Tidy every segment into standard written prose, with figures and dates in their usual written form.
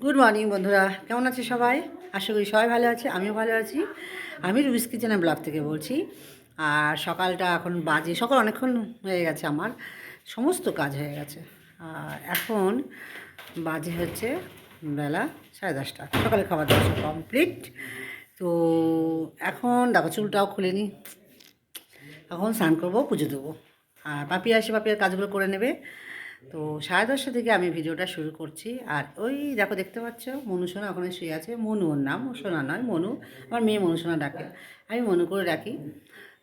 Good morning বন্ধুরা, কেমন আছে সবাই? আশা করি সবাই ভালো আছে, আমিও ভালো আছি। আমি রুবিস কিচেনের ব্লগ থেকে বলছি। আর সকালটা এখন বাজে, সকাল অনেকক্ষণ হয়ে গেছে, আমার সমস্ত কাজ হয়ে গেছে। আর এখন বাজে হচ্ছে বেলা 10:30। সকালে খাবার দাওয়া সব কমপ্লিট। তো এখন দেখো চুলটাও খুলে নিই, এখন স্নান করবো, পুজো দেবো। আর পাপি আসে, পাপিয়ার কাজগুলো করে নেবে। তো 10:30 থেকে আমি ভিডিওটা শুরু করছি। আর ওই দেখো, দেখতে পাচ্ছ মনু সোনা ওখানে শুয়ে আছে। মনু ওর নাম, ও সোনা নয়, মনু। আমার মেয়ে মনু সোনা ডাকে, আমি মনু করে ডাকি।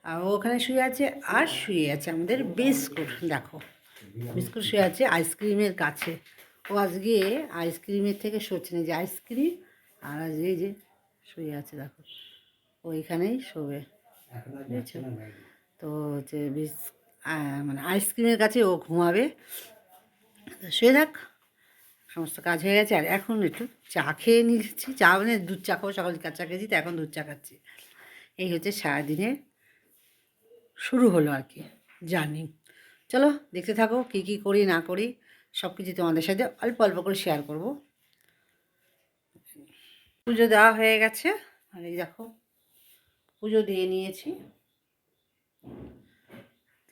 আর ও ওখানে শুয়ে আছে। আর শুয়ে আছে আমাদের বিস্কুট, দেখো বিস্কুট শুয়ে আছে আইসক্রিমের কাছে। ও আজকে আইসক্রিমের থেকে সরছে না, যে আইসক্রিম। আর আজকে এই যে শুয়ে আছে, দেখো ওইখানেই শোবে, বুঝেছো? তো হচ্ছে মানে আইসক্রিমের কাছে ও ঘুমাবে। তো শুয়ে থাক, সমস্ত কাজ হয়ে গেছে। আর এখন একটু চা খেয়ে নিয়েছি, চা মানে দুধ চা খাবো, সকালে চা খেয়েছি, তো এখন দুধ চা খাচ্ছি। এই হচ্ছে সারাদিনের শুরু হলো আর কি, জার্নি। চলো দেখতে থাকো, কী কী করি না করি সব কিছু তোমাদের সাথে অল্প অল্প করে শেয়ার করব। পুজো দেওয়া হয়ে গেছে। আর এই দেখো পুজো দিয়ে নিয়েছি।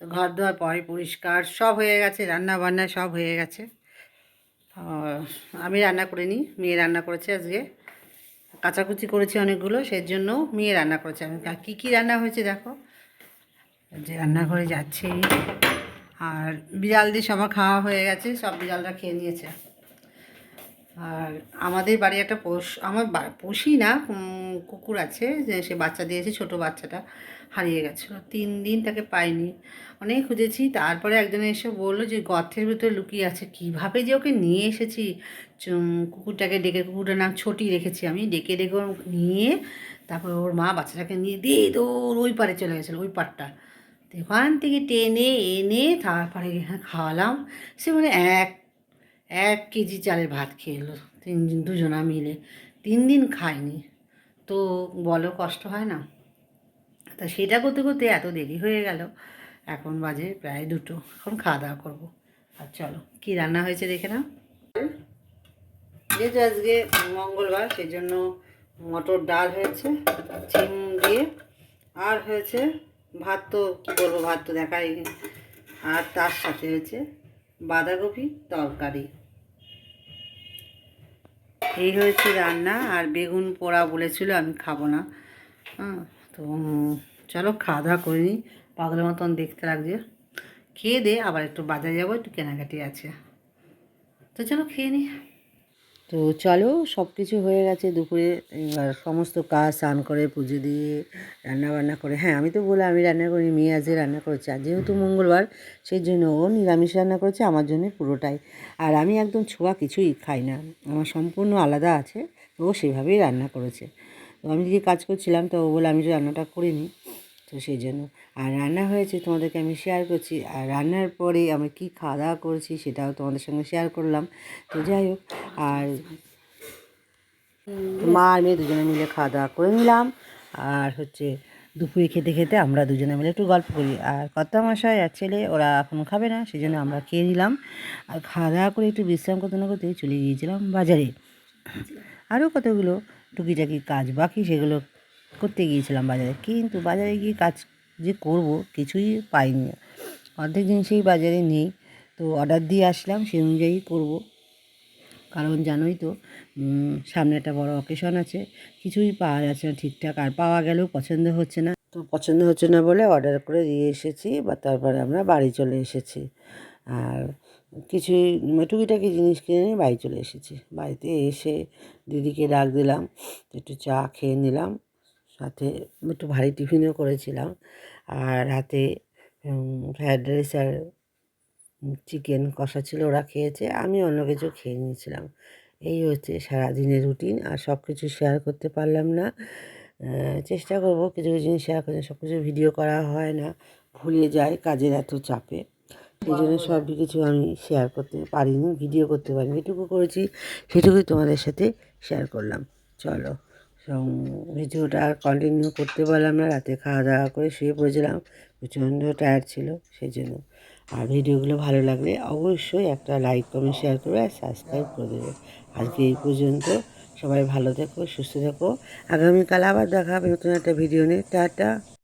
তো ঘর দোয়ার পরে পরিষ্কার সব হয়ে গেছে, রান্না বান্না সব হয়ে গেছে। আমি রান্না করিনি, মেয়ে রান্না করেছে আজকে। কাচাকুচি করেছি অনেকগুলো, সেই জন্য মেয়ে রান্না করেছে। আমি কী কী রান্না হয়েছে দেখো, যে রান্নাঘরে যাচ্ছি। আর বিড়াল দিয়ে সবার খাওয়া হয়ে গেছে, সব বিড়ালরা খেয়ে নিয়েছে। আর আমাদের বাড়ি একটা আমার পুষি না, কুকুর আছে, যে সে বাচ্চা দিয়েছে, ছোট বাচ্চাটা হারিয়ে গেছিলো। 3 দিন তাকে পাইনি, অনেক খুঁজেছি। তারপরে একজনে এসে বললো যে গর্তের ভিতরে লুকিয়ে আছে। কীভাবে যে ওকে নিয়ে এসেছি, কুকুরটাকে ডেকে, কুকুরটার নাম ছোটি রেখেছি আমি, ডেকে ডেকে নিয়ে তারপর ওর মা বাচ্চাটাকে নিয়ে দিয়ে দৌড় ওই পারে চলে গেছিলো, ওই পারটা। তো ওখান থেকে টেনে এনে তারপরে খাওয়ালাম। সে মানে 1 কেজি চালের ভাত খেয়ে এলো, দুজনা মিলে। 3 দিন খায়নি, তো বলো কষ্ট হয় না? তা সেটা করতে করতে এত দেরি হয়ে গেল। এখন বাজে প্রায় 2টো, এখন খাওয়া দাওয়া করবো। আর চলো কী রান্না হয়েছে দেখে নাও। যেহেতু আজকে মঙ্গলবার, সেই জন্য মটর ডাল হয়েছে চিম দিয়ে। আর হয়েছে ভাত, তো কী বলবো, ভাত তো দেখাই। আর তার সাথে হয়েছে বাঁধাকপি তরকারি। এই হয়েছে রান্না। আর বেগুন পোড়া বলেছিল, আমি খাবো না। হ্যাঁ, তো চলো খাওয়া দাওয়া করে নিই, পাগলের মতন দেখতে লাগছে। খেয়ে দে আবার একটু বাজারে যাবো, একটু কেনাকাটি আছে। তো চলো খেয়ে নিই। তো চলো, সব কিছু হয়ে গেছে দুপুরে। এবার সমস্ত কাজ স্নান করে পুজো দিয়ে রান্না বান্না করে, হ্যাঁ আমি তো বলে আমি রান্না করি, মেয়ে আজকে রান্না করেছে। আর যেহেতু মঙ্গলবার, সেই জন্য ও নিরামিষ রান্না করেছে আমার জন্য পুরোটাই। আর আমি একদম ছোঁয়া কিছুই খাই না, আমার সম্পূর্ণ আলাদা আছে। ও সেভাবেই রান্না করেছে। তো আমি যে কাজ করছিলাম, তো ও বলে আমি যে রান্নাটা করিনি, তো সেই জন্য। আর রান্না হয়েছে তোমাদেরকে আমি শেয়ার করছি। আর রান্নার পরে আমি কী খাওয়া দাওয়া করেছি সেটাও তোমাদের সঙ্গে শেয়ার করলাম। তো যাই হোক, আর মা আর মেয়ে দুজনে মিলে খাওয়া দাওয়া করে নিলাম। আর হচ্ছে দুপুরে খেতে খেতে আমরা দুজনে মিলে একটু গল্প করি। আর কর্তামশাই আর ছেলে ওরা এখনও খাবে না, সেই জন্য আমরা খেয়ে নিলাম। আর খাওয়া দাওয়া করে একটু বিশ্রাম করতে না করতে চলে গিয়েছিলাম বাজারে। আরও কতগুলো টুকিটাকি কাজ বাকি, সেগুলো করতে গিয়েছিলাম বাজারে। কিন্তু বাজারে গিয়ে কাজ যে করব কিছুই পাইনি, অর্ধেক জিনিসেই বাজারে নেই। তো অর্ডার দিয়ে আসলাম, সেই অনুযায়ী করবো। কারণ জানোই তো, সামনে একটা বড় অকেশন আছে, কিছুই পাওয়া যাচ্ছে না ঠিকঠাক। আর পাওয়া গেলেও পছন্দ হচ্ছে না, তো পছন্দ হচ্ছে না বলে অর্ডার করে দিয়ে এসেছি, বা তারপরে আমরা বাড়ি চলে এসেছি। আর কিছুই টুকিটাকি জিনিস কিনে নিয়ে বাড়ি চলে এসেছি। বাড়িতে এসে দিদিকে ডাক দিলাম, একটু চা খেয়ে নিলাম, সাথে একটু ভারী টিফিনও করেছিলাম। আর রাতে ফ্রায়েড রাইস আর চিকেন কষা ছিল, ওরা খেয়েছে, আমি অন্য কিছু খেয়ে নিয়েছিলাম। এই হচ্ছে সারাদিনের রুটিন। আর সব কিছু শেয়ার করতে পারলাম না, চেষ্টা করব কিছু কিছু জিনিস শেয়ার করতে। সব কিছু ভিডিও করা হয় না, ভুলে যাই কাজের এত চাপে, সেই জন্য সব কিছু আমি শেয়ার করতে পারিনি, ভিডিও করতে পারিনি। যেটুকু করেছি সেটুকুই তোমাদের সাথে শেয়ার করলাম। চলো, ভিডিওটা আর কন্টিনিউ করতে পারলাম না, রাতে খাওয়া দাওয়া করে শুয়ে পড়েছিলাম, প্রচণ্ড টায়ার্ড ছিল সেই জন্য। আর ভিডিওগুলো ভালো লাগলে অবশ্যই একটা লাইক কমেন্ট শেয়ার করবে, আর সাবস্ক্রাইব করে দেবে। আজকে এই পর্যন্ত। সবাই ভালো থেকো, সুস্থ থেকো। আগামীকাল আবার দেখা হবে নতুন একটা ভিডিও নিয়ে। টাটা।